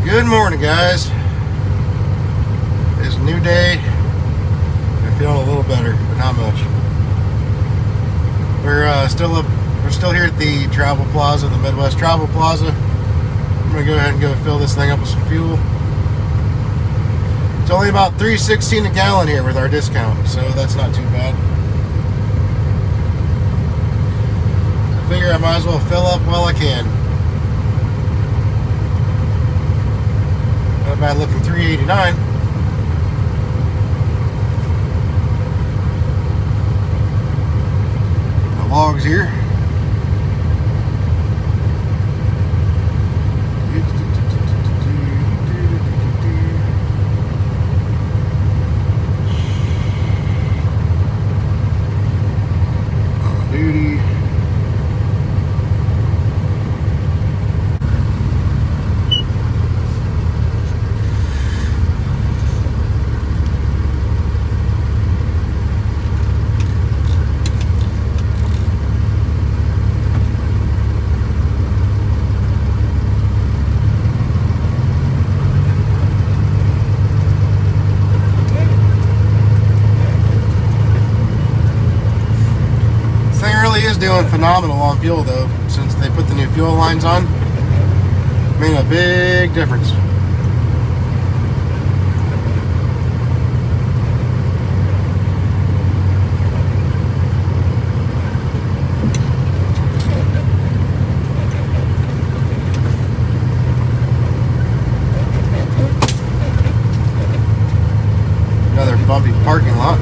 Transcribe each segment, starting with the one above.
Good morning, guys. It's a new day. I'm feeling a little better, but not much. We're still here at the Travel Plaza, the Midwest Travel Plaza. I'm gonna go ahead and go fill this thing up with some fuel. It's only about $3.16 a gallon here with our discount, so that's not too bad. I figure I might as well fill up while I can. Not bad looking, $3.89. The logs here. On duty. Is doing phenomenal on fuel though. Since they put the new fuel lines on, made a big difference. Another bumpy parking lot.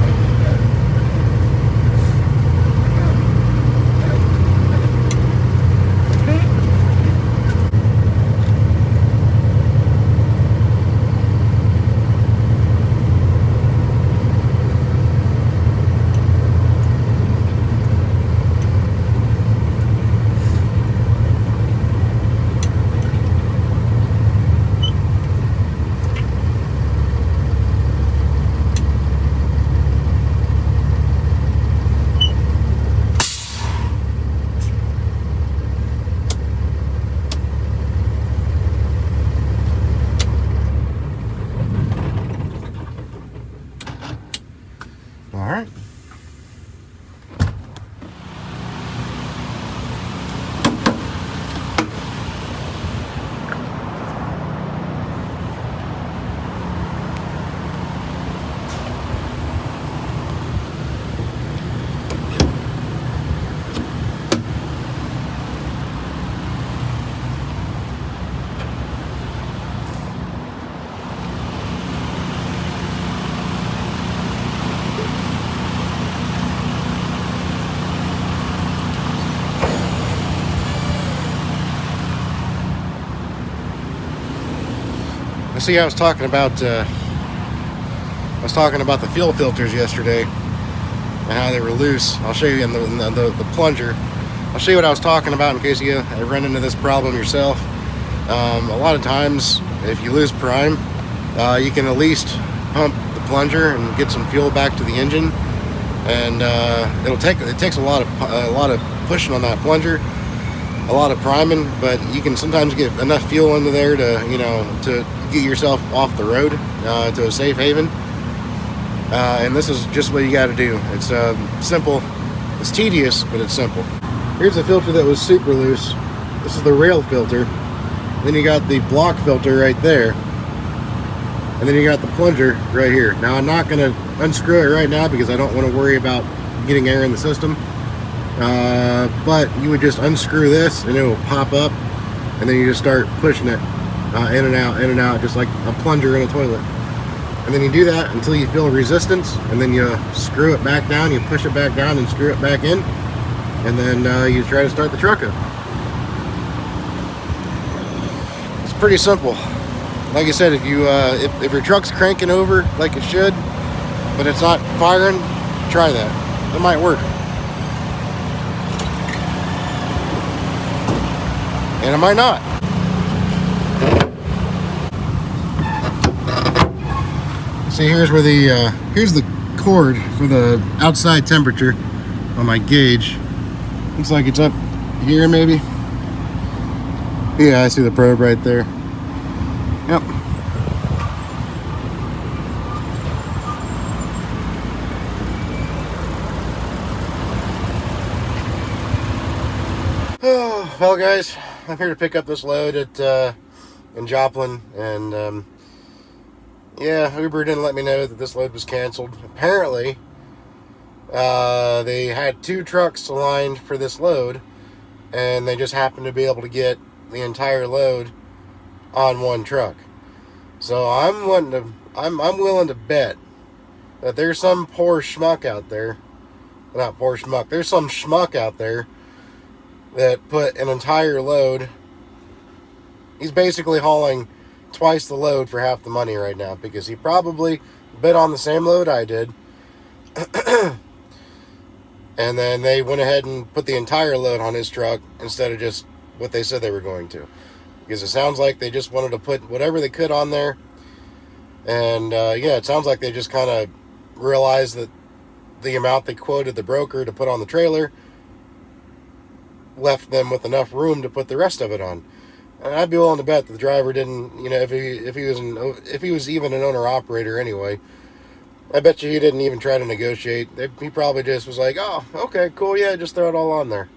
All right. See, I was talking about the fuel filters yesterday and how they were loose. I'll show you in the plunger. I'll show you what I was talking about in case you run into this problem yourself. A lot of times, if you lose prime, you can at least pump the plunger and get some fuel back to the engine, and it takes a lot of pushing on that plunger, a lot of priming, but you can sometimes get enough fuel into there to get yourself off the road to a safe haven. And this is just what you got to do. It's simple. It's tedious, but it's simple. Here's a filter that was super loose. This is the rail filter. Then you got the block filter right there, and then you got the plunger right here. Now I'm not going to unscrew it right now because I don't want to worry about getting air in the system. But you would just unscrew this and it will pop up, and then you just start pushing it in and out, just like a plunger in a toilet. And then you do that until you feel resistance, and then you screw it back down, you push it back down and screw it back in, and then you try to start the truck up. It's pretty simple. Like I said, if your truck's cranking over like it should, but it's not firing, try that. It might work. And it might not. See, here's where here's the cord for the outside temperature on my gauge. Looks like it's up here maybe. Yeah, I see the probe right there. Yep. Well, guys, I'm here to pick up this load at in Joplin, and yeah, Uber didn't let me know that this load was canceled. Apparently, they had 2 trucks aligned for this load, and they just happened to be able to get the entire load on 1 truck. So I'm willing to bet that there's some poor schmuck out there. Not poor schmuck. There's some schmuck out there that put an entire load. He's basically hauling twice the load for half the money right now, because he probably bid on the same load I did. And then they went ahead and put the entire load on his truck instead of just what they said they were going to. Because it sounds like they just wanted to put whatever they could on there. And yeah, it sounds like they just kind of realized that the amount they quoted the broker to put on the trailer left them with enough room to put the rest of it on. And I'd be willing to bet that the driver didn't, you know, if he was even an owner operator anyway, I bet you he didn't even try to negotiate. He probably just was like, oh, okay, cool, yeah, just throw it all on there.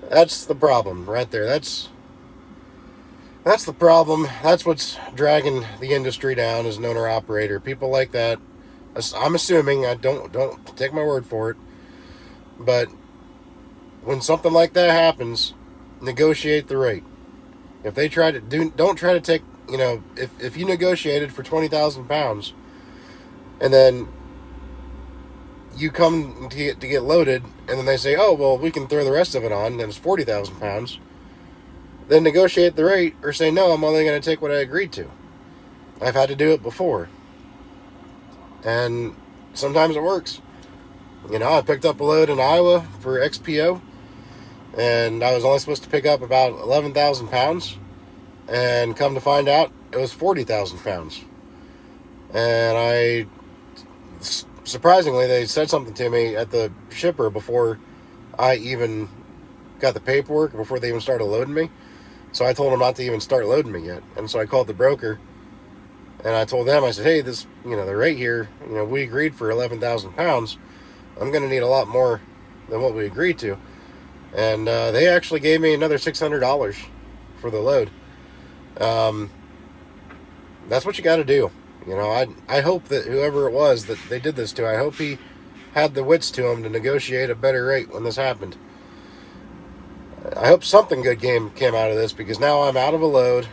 That's the problem right there. That's the problem. That's what's dragging the industry down as an owner operator. People like that. I'm assuming. I don't take my word for it. But when something like that happens, negotiate the rate. If they try to don't try to take, you know, if you negotiated for 20,000 pounds, and then you come to get loaded, and then they say, oh, well, we can throw the rest of it on, and it's 40,000 pounds, then negotiate the rate, or say, no, I'm only going to take what I agreed to. I've had to do it before. And sometimes it works. You know, I picked up a load in Iowa for XPO, and I was only supposed to pick up about 11,000 pounds, and come to find out, it was 40,000 pounds. And surprisingly, they said something to me at the shipper before I even got the paperwork, before they even started loading me. So I told them not to even start loading me yet. And so I called the broker, and I told them, I said, hey, this, you know, the rate here, you know, we agreed for 11,000 pounds. I'm going to need a lot more than what we agreed to. And they actually gave me another $600 for the load. That's what you got to do. You know, I hope that whoever it was that they did this to, I hope he had the wits to him to negotiate a better rate when this happened. I hope something good came out of this, because now I'm out of a load.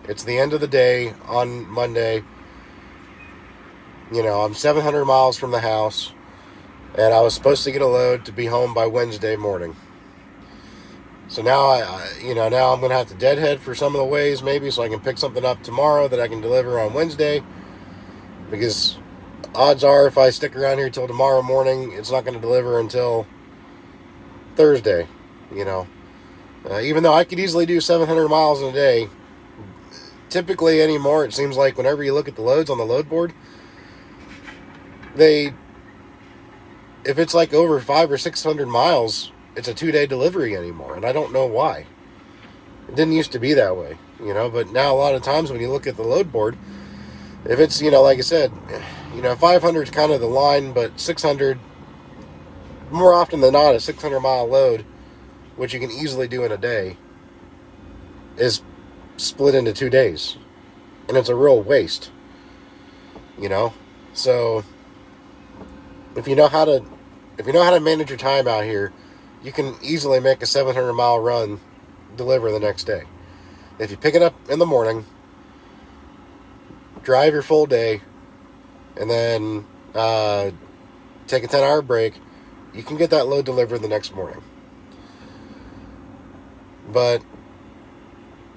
It's the end of the day on Monday. You know, I'm 700 miles from the house, and I was supposed to get a load to be home by Wednesday morning. So now now I'm going to have to deadhead for some of the ways, maybe, so I can pick something up tomorrow that I can deliver on Wednesday. Because odds are, if I stick around here till tomorrow morning, it's not going to deliver until Thursday, you know. Even though I could easily do 700 miles in a day, typically anymore, it seems like whenever you look at the loads on the load board, if it's like over 500 or 600 miles, it's a 2-day delivery anymore, and I don't know why. It didn't used to be that way, you know, but now a lot of times when you look at the load board, if it's, you know, like I said, you know, 500 is kind of the line, but 600, more often than not, a 600-mile load, which you can easily do in a day, is split into 2 days. And it's a real waste, you know? So, if you know how to manage your time out here, you can easily make a 700-mile run deliver the next day. If you pick it up in the morning, drive your full day, and then take a 10-hour break, you can get that load delivered the next morning. But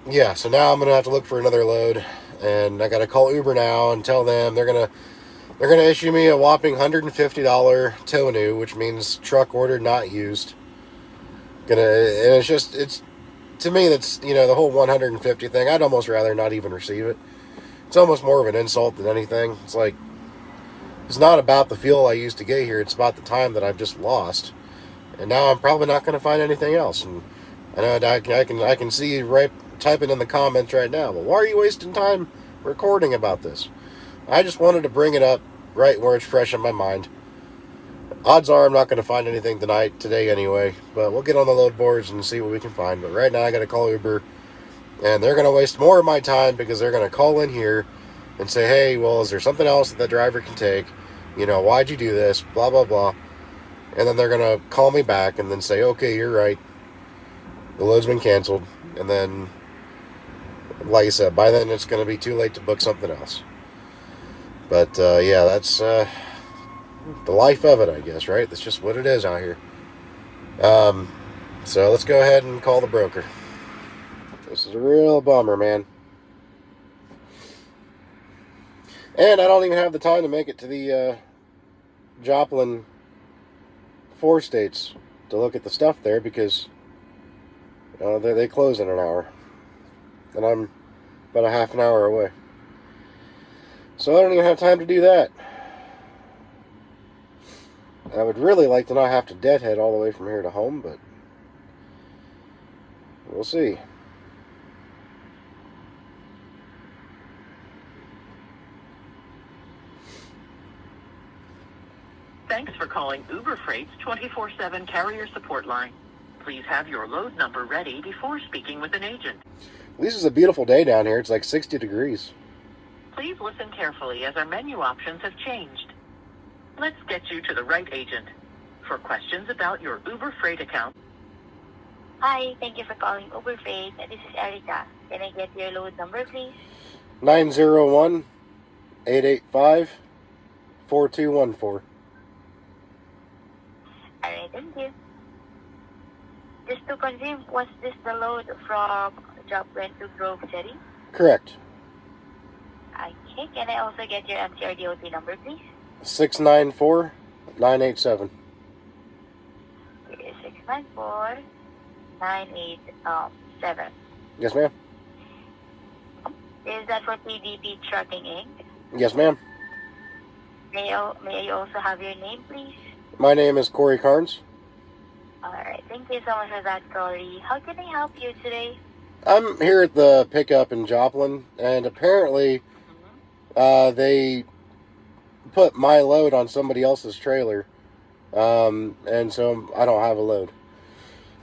yeah, so now I'm gonna have to look for another load, and I gotta call Uber now and tell them they're gonna issue me a whopping $150 tow new, which means truck ordered, not used. And it's to me, that's, you know, the whole 150 thing, I'd almost rather not even receive it. It's almost more of an insult than anything. It's like, it's not about the fuel I used to get here, it's about the time that I've just lost. And now I'm probably not going to find anything else. And I know I can see right typing in the comments right now, well, why are you wasting time recording about this? I just wanted to bring it up right where it's fresh in my mind. Odds are I'm not going to find anything today anyway, but we'll get on the load boards and see what we can find. But right now I got to call Uber, and they're going to waste more of my time because they're going to call in here and say, hey, well, is there something else that the driver can take? You know, why'd you do this? Blah, blah, blah. And then they're going to call me back and then say, okay, you're right. The load's been canceled. And then, like I said, by then it's going to be too late to book something else. But, yeah, that's the life of it, I guess, right? That's just what it is out here. So let's go ahead and call the broker. This is a real bummer, man. And I don't even have the time to make it to the Joplin 4 states to look at the stuff there because they close in an hour. And I'm about a half an hour away. So I don't even have time to do that. I would really like to not have to deadhead all the way from here to home, but we'll see. Thanks for calling Uber Freight's 24/7 carrier support line. Please have your load number ready before speaking with an agent. At least it's a beautiful day down here. It's like 60 degrees. Please listen carefully as our menu options have changed. Let's get you to the right agent. For questions about your Uber Freight account. Hi, thank you for calling Uber Freight. This is Erica. Can I get your load number, please? 901-885-4214. Alright, thank you. Just to confirm, was this the load from Joplin to Grove City? Correct. Okay, can I also get your MCRDOT number, please? 694-987. 694-987. Yes, ma'am. Is that for PDP Trucking Inc.? Yes, ma'am. May I also have your name, please? My name is Corey Carnes. Alright, thank you so much for that, Corey. How can I help you today? I'm here at the pickup in Joplin, and apparently they put my load on somebody else's trailer, and so I don't have a load.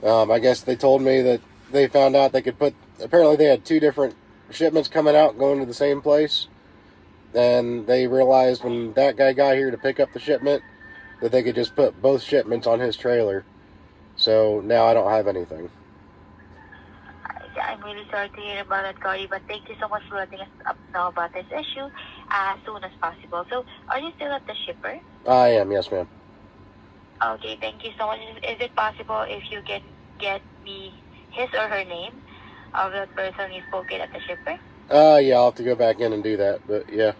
I guess they told me that they found out they could put, apparently they had 2 different shipments coming out going to the same place, and they realized when that guy got here to pick up the shipment that they could just put both shipments on his trailer. So now I don't have anything. I'm really sorry to hear about that, Corey, but thank you so much for letting us know about this issue as soon as possible. So, are you still at the shipper? I am, yes, ma'am. Okay, thank you so much. Is it possible if you can get me his or her name of the person you spoke with at the shipper? Yeah, I'll have to go back in and do that, but yeah.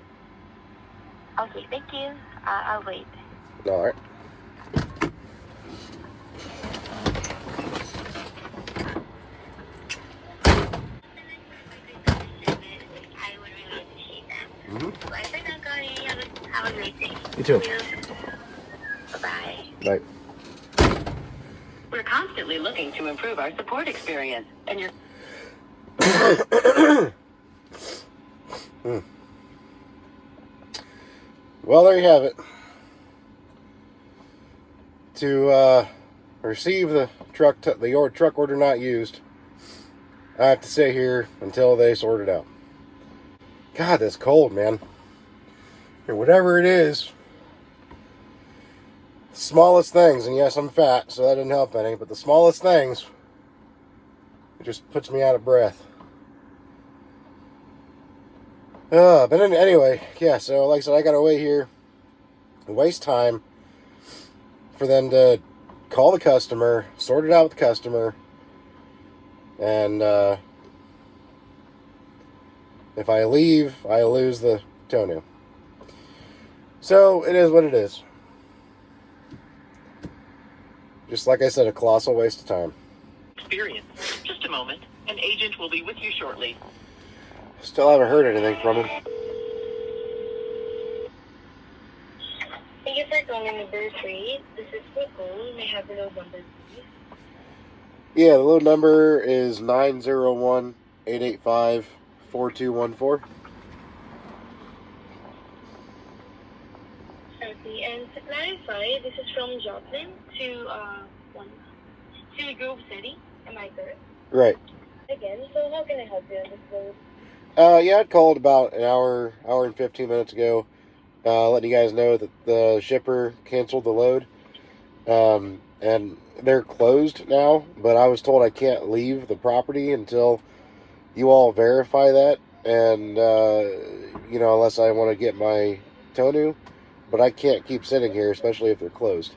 Okay, thank you. I'll wait. All right. Have a great day. You too. Bye-bye. Bye. We're constantly looking to improve our support experience, and you're... Well, there you have it. To receive the truck order not used, I have to sit here until they sort it out. God, that's cold, man. Or whatever it is, smallest things, and yes, I'm fat, so that didn't help any, but the smallest things, it just puts me out of breath. But anyway, yeah, so like I said, I gotta wait here and waste time for them to call the customer, sort it out with the customer, and if I leave, I lose the toenail. So, it is what it is. Just like I said, a colossal waste of time. Experience. Just a moment. An agent will be with you shortly. Still haven't heard anything from him. Thank you for calling Uber Freight. This is Nicole. May I have the load number, please? Yeah, the load number is 901 885-4214. Okay, and to clarify, this is from Joplin to Grove City. Am I correct? Right. Again, so how can I help you on this load? Yeah, I'd called about an hour and 15 minutes ago, letting you guys know that the shipper canceled the load. And they're closed now, but I was told I can't leave the property until you all verify that, and, unless I want to get my tow. But I can't keep sitting here, especially if they're closed.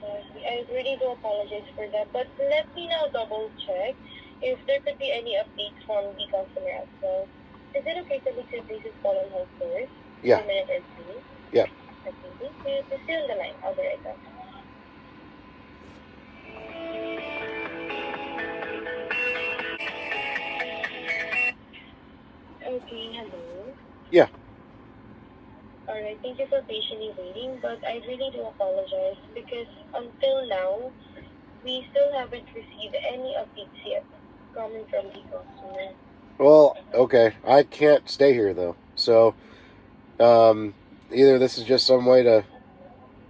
I really do apologize for that, but let me now double check if there could be any updates from the customer as well. Is it okay for me to place this call on hold first? Yeah. For a minute or two? Yeah. Okay, thank you. Just stay on the line. I'll be right back. Okay, hello. Yeah. Alright, thank you for patiently waiting, but I really do apologize because until now, we still haven't received any updates yet coming from the customer. Well, okay. I can't stay here, though. So, either this is just some way to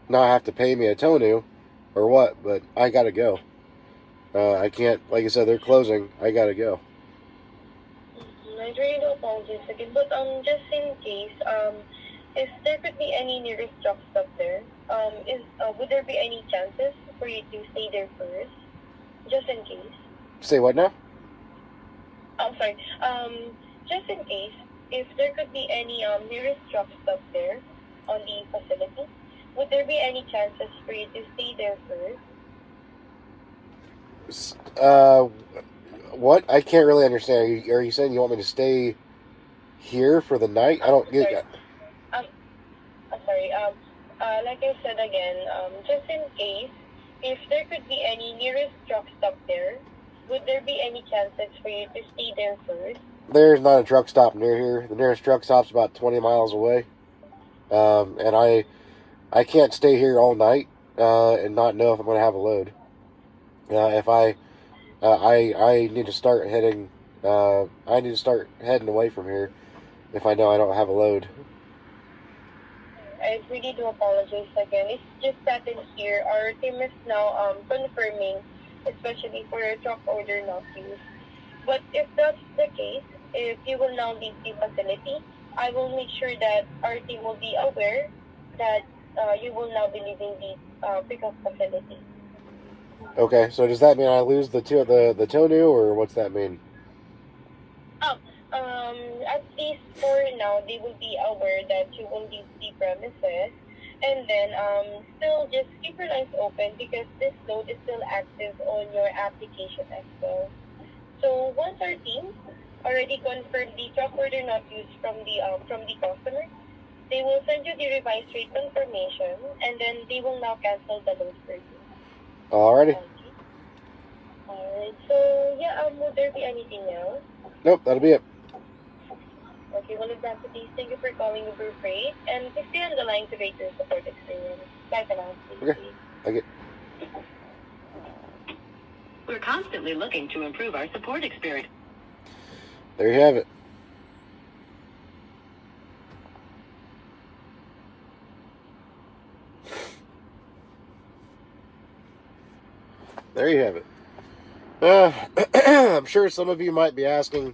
not have to pay me a tow or what, but I gotta go. I can't, like I said, they're closing. I gotta go. I really do apologize again, but just in case, if there could be any nearest truck stop there, would there be any chances for you to stay there first, just in case? Say what now? I'm sorry. Just in case, if there could be any nearest truck stop there on the facility, would there be any chances for you to stay there first? What? I can't really understand. Are you saying you want me to stay here for the night? I don't get it. I'm sorry. Like I said again, just in case, if there could be any nearest truck stop there, would there be any chances for you to stay there first? There's not a truck stop near here. The nearest truck stop's about 20 miles away. And I can't stay here all night and not know if I'm going to have a load. If I need to start heading. I need to start heading away from here if I know I don't have a load. I really do apologize again. It's just that in here, our team is now confirming, especially for a truck order not used. But if that's the case, if you will now leave the facility, I will make sure that our team will be aware that you will now be leaving the pickup facility. Okay, so does that mean I lose the tow, or what's that mean? At least for now, they will be aware that you will leave the premises, and then still just keep your lines open because this load is still active on your application as well. So once our team already confirmed the truck order not used from the customer, they will send you the revised rate confirmation, and then they will now cancel the load for you. Alrighty. Okay. Alright. So yeah, would there be anything else? Nope, that'll be it. Okay, well, if that's the case, thank you for calling Uber Freight, and please stay on the line to rate your support experience. Bye for now. Okay. Okay. We're constantly looking to improve our support experience. There you have it. There you have it. I'm sure some of you might be asking,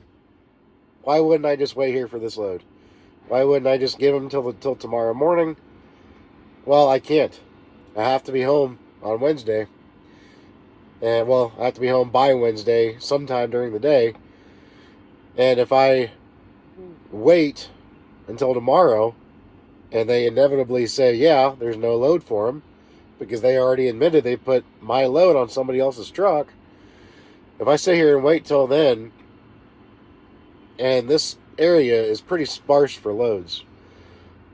why wouldn't I just wait here for this load? Why wouldn't I just give them till tomorrow morning? Well, I can't. I have to be home on Wednesday. And, well, I have to be home by Wednesday, sometime during the day. And if I wait until tomorrow, and they inevitably say, yeah, there's no load for them, because they already admitted they put my load on somebody else's truck, if I sit here and wait till then, and this area is pretty sparse for loads,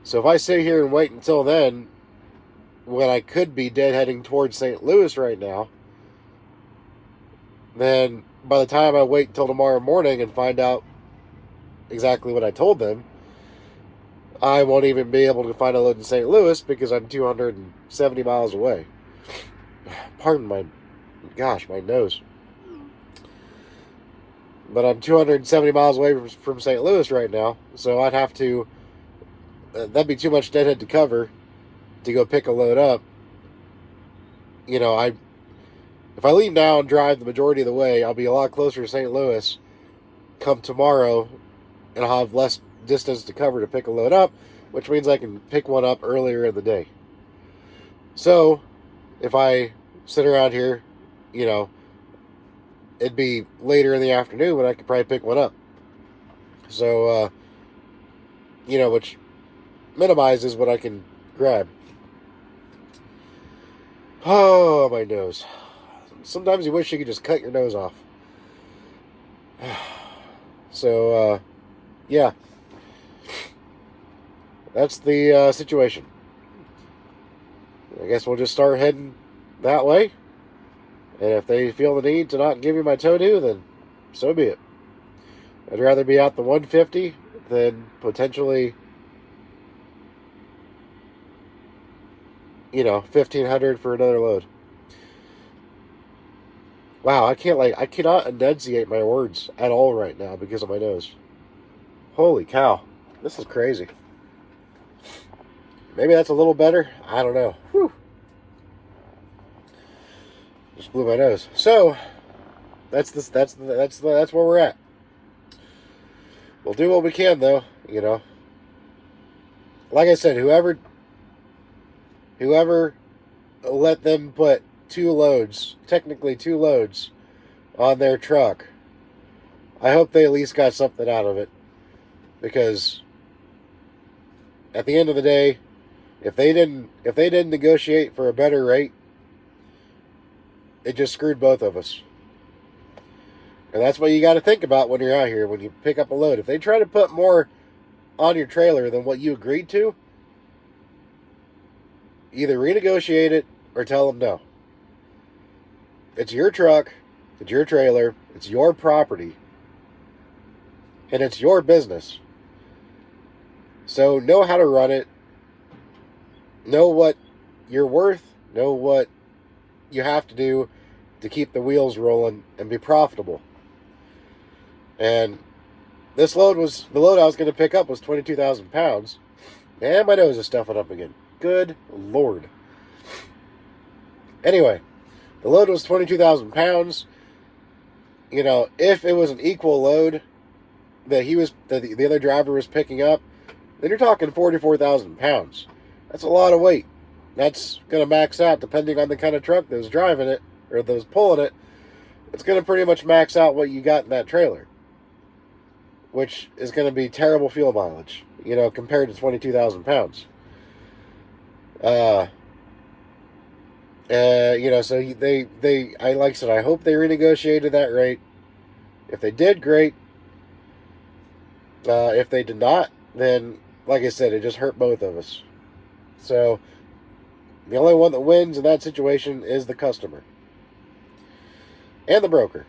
so if I sit here and wait until then, when I could be deadheading towards St. Louis right now, then by the time I wait until tomorrow morning and find out exactly what I told them, I won't even be able to find a load in St. Louis because I'm 270 miles away. Pardon my nose. but I'm 270 miles away from St. Louis right now, so I'd have to, that'd be too much deadhead to cover to go pick a load up. You know, if I leave now and drive the majority of the way, I'll be a lot closer to St. Louis come tomorrow, and I'll have less distance to cover to pick a load up, which means I can pick one up earlier in the day. So, if I sit around here, you know, it'd be later in the afternoon when I could probably pick one up. So, you know, which minimizes what I can grab. Oh, my nose. Sometimes you wish you could just cut your nose off. So, yeah. That's the situation. I guess we'll just start heading that way. And if they feel the need to not give me my tow-do, then so be it. I'd rather be out the 150 than potentially, you know, 1,500 for another load. Wow, I cannot enunciate my words at all right now because of my nose. Holy cow. This is crazy. Maybe that's a little better. I don't know. Whew. Just blew my nose. So, that's where we're at. We'll do what we can, though, you know. Like I said, whoever let them put technically two loads on their truck, I hope they at least got something out of it. Because at the end of the day, if they didn't negotiate for a better rate, it just screwed both of us. And that's what you got to think about when you're out here, when you pick up a load. If they try to put more on your trailer than what you agreed to, either renegotiate it or tell them no. It's your truck, it's your trailer, it's your property, and it's your business. So know how to run it, know what you're worth, know what you have to do to keep the wheels rolling and be profitable. And the load I was going to pick up was 22,000 pounds. And my nose is stuffing up again. Good Lord. Anyway, the load was 22,000 pounds. You know, if it was an equal load that the other driver was picking up, then you're talking 44,000 pounds. That's a lot of weight. That's going to max out, depending on the kind of truck that was driving it, or that was pulling it. It's going to pretty much max out what you got in that trailer, which is going to be terrible fuel mileage, you know, compared to 22,000 pounds. You know, so like I said, I hope they renegotiated that rate. If they did, great. If they did not, then, like I said, it just hurt both of us. So, the only one that wins in that situation is the customer. And the broker.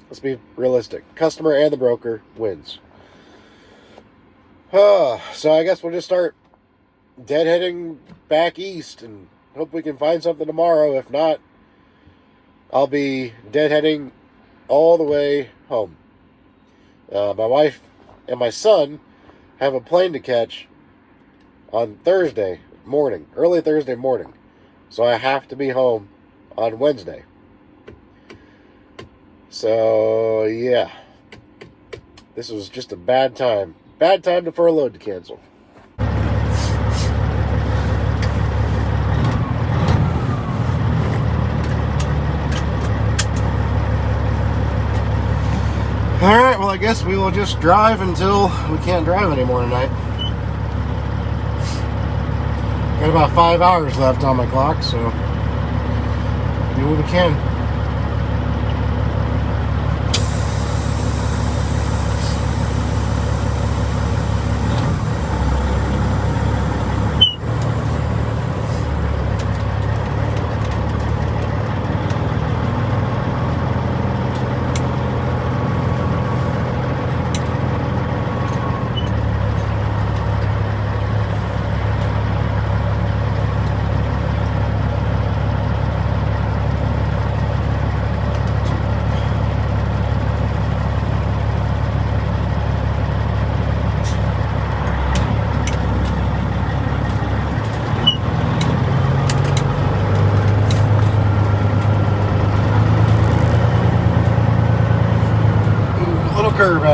Let's be realistic. Customer and the broker wins. So I guess we'll just start deadheading back east and hope we can find something tomorrow. If not, I'll be deadheading all the way home. My wife and my son have a plane to catch on Thursday morning, early Thursday morning. So I have to be home on Wednesday. So, yeah. This was just a bad time. Bad time for a load to cancel. Alright, well I guess we will just drive until we can't drive anymore tonight. Got about 5 hours left on my clock, so do what we can.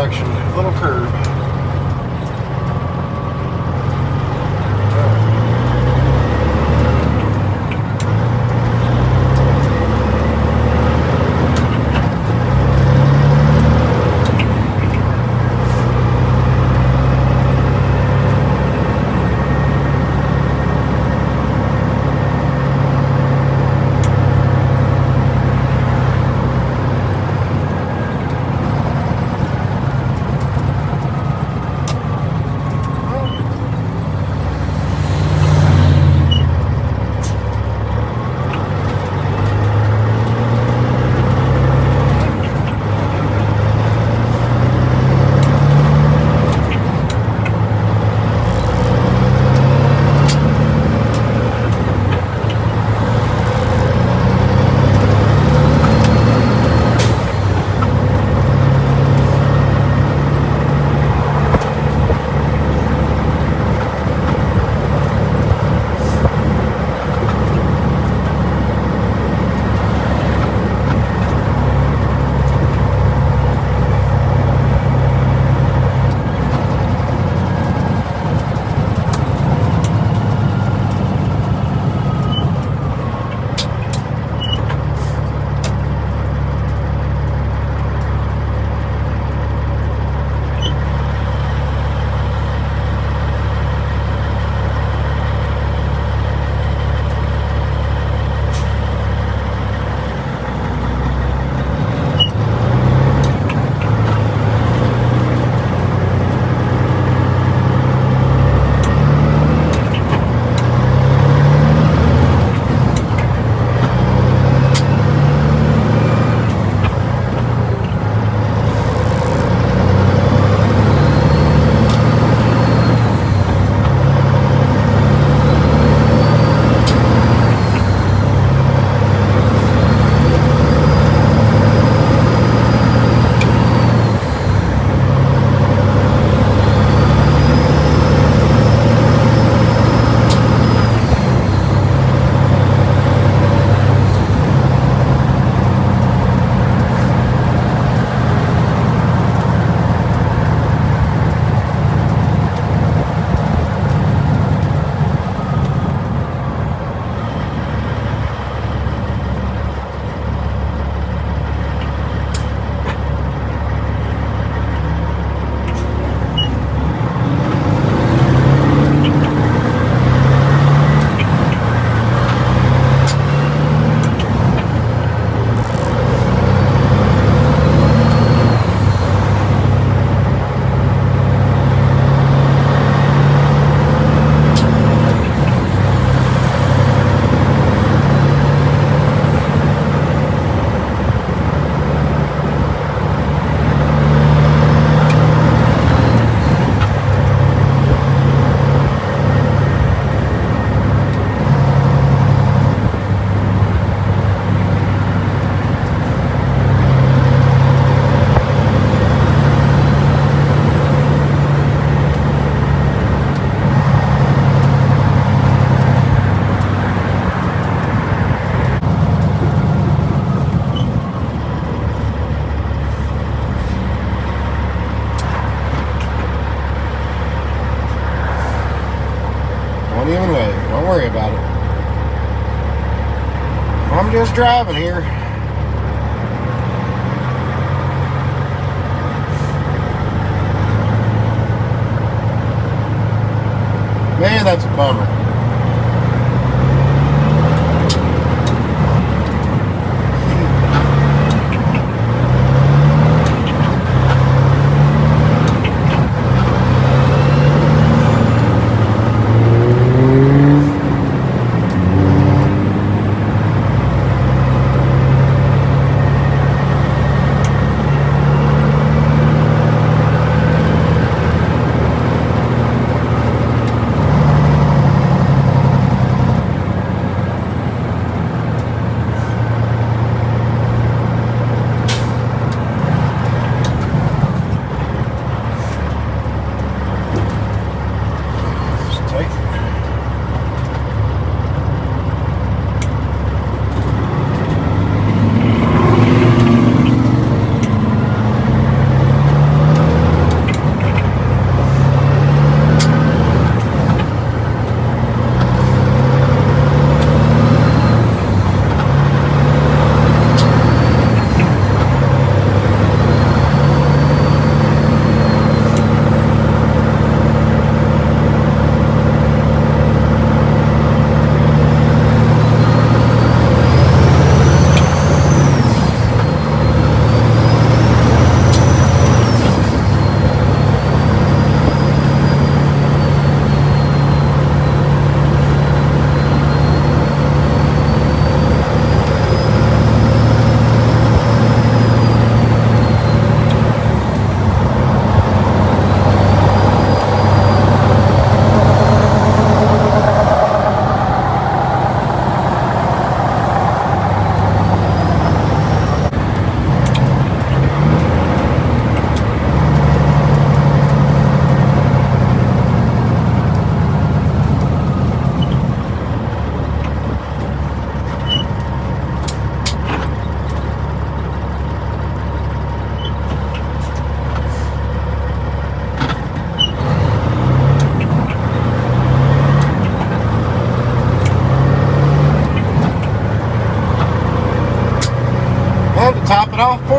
direction, little curve. Don't even wave. Don't worry about it. I'm just driving here. Man, that's a bummer.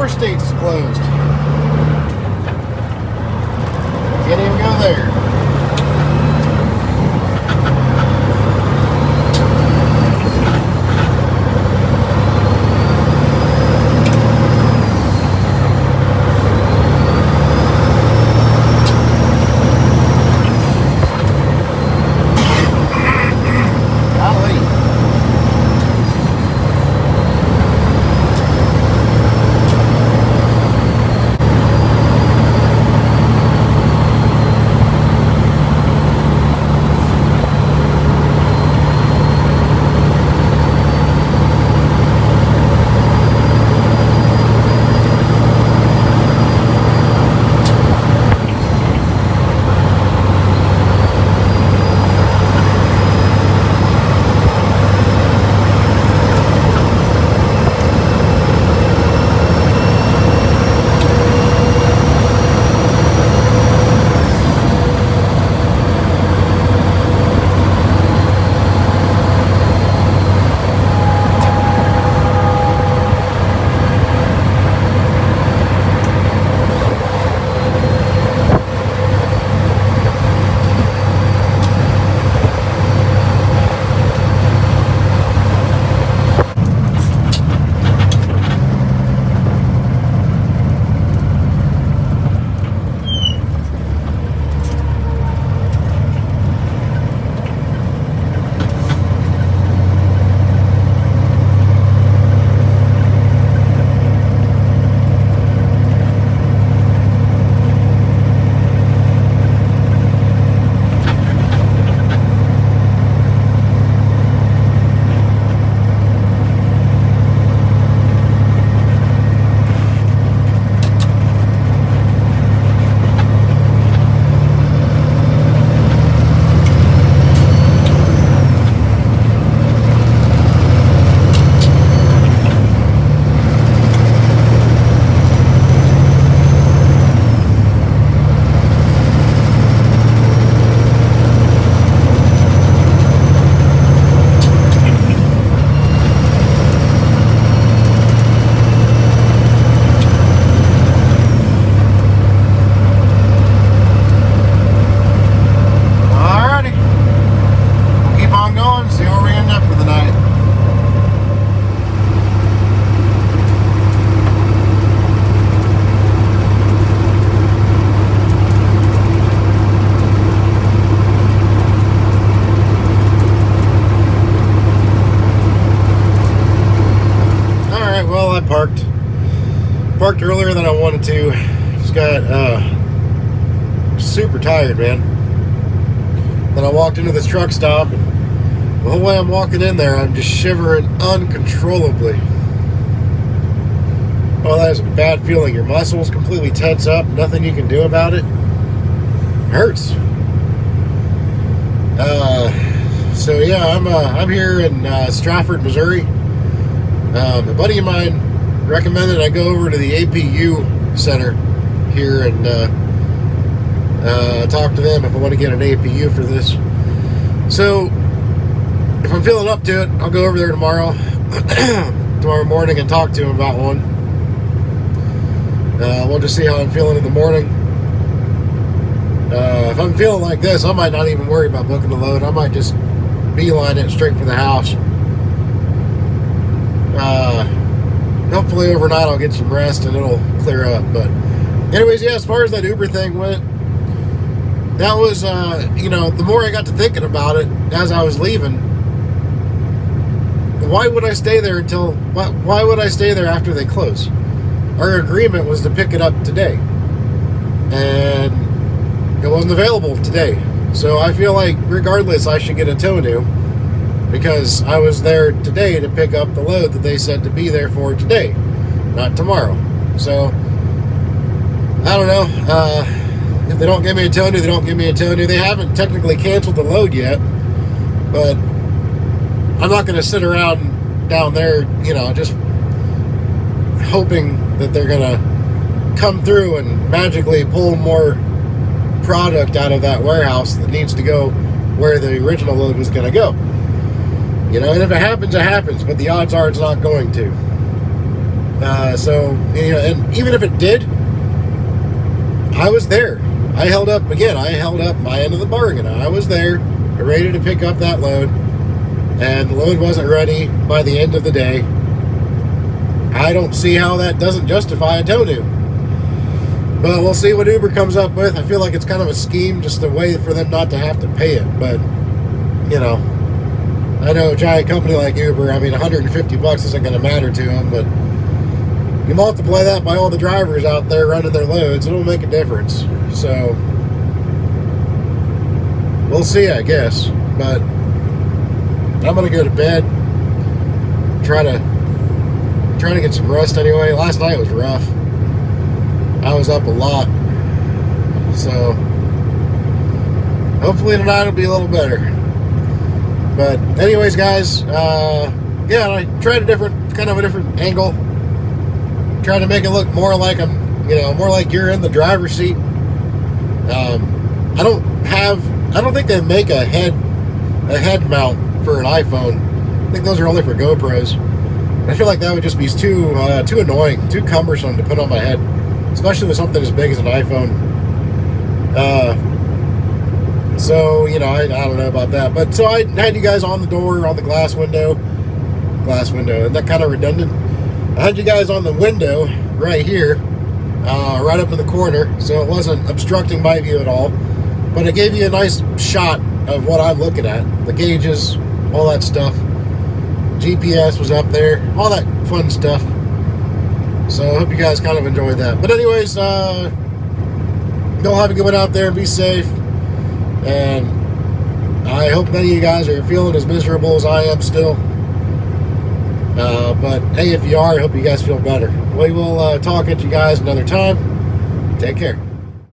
more states is closed. Can't even go there. Parked earlier than I wanted to. Just got super tired, man. Then I walked into this truck stop, and the whole way I'm walking in there, I'm just shivering uncontrollably. Oh, that is a bad feeling. Your muscles completely tense up. Nothing you can do about it. It hurts. So yeah, I'm here in Stratford, Missouri. A buddy of mine recommended I go over to the APU center here and talk to them if I want to get an APU for this. So if I'm feeling up to it, I'll go over there tomorrow morning and talk to him about one. We'll just see how I'm feeling in the morning. If I'm feeling like this, I might not even worry about booking the load. I might just beeline it straight for the house. Hopefully overnight I'll get some rest and it'll clear up. But anyways, yeah, as far as that Uber thing went, that was, the more I got to thinking about it as I was leaving, why would I stay there why would I stay there after they close? Our agreement was to pick it up today, and it wasn't available today. So I feel like regardless I should get a tow new, because I was there today to pick up the load that they said to be there for today, not tomorrow. So I don't know. If they don't give me a tow new, they don't give me a tow new. They haven't technically canceled the load yet, but I'm not going to sit around down there, just hoping that they're going to come through and magically pull more product out of that warehouse that needs to go where the original load was going to go. And if it happens, it happens, but the odds are it's not going to. So, you know, and even if it did, I was there. I held up my end of the bargain. I was there, ready to pick up that load, and the load wasn't ready by the end of the day. I don't see how that doesn't justify a tow due. But we'll see what Uber comes up with. I feel like it's kind of a scheme, just a way for them not to have to pay it. But, you know, I know a giant company like Uber, I mean, $150 isn't going to matter to them, but you multiply that by all the drivers out there running their loads, it'll make a difference. So, we'll see, I guess. But I'm going to go to bed, try to get some rest anyway. Last night was rough. I was up a lot. So, hopefully tonight will be a little better. But anyways, guys, yeah, I tried a different angle. Trying to make it look more like I'm, you know, more like you're in the driver's seat. I don't think they make a head mount for an iPhone. I think those are only for GoPros. I feel like that would just be too annoying, too cumbersome to put on my head, especially with something as big as an iPhone. So, you know, I don't know about that. But so I had you guys on the door, on the glass window, isn't that kind of redundant? I had you guys on the window right here, right up in the corner, so it wasn't obstructing my view at all. But it gave you a nice shot of what I'm looking at, the gauges, all that stuff. GPS was up there, all that fun stuff. So I hope you guys kind of enjoyed that. But anyways, y'all have a good one out there and be safe. And I hope none of you guys are feeling as miserable as I am still. But hey, if you are, I hope you guys feel better. We will talk at you guys another time. Take care.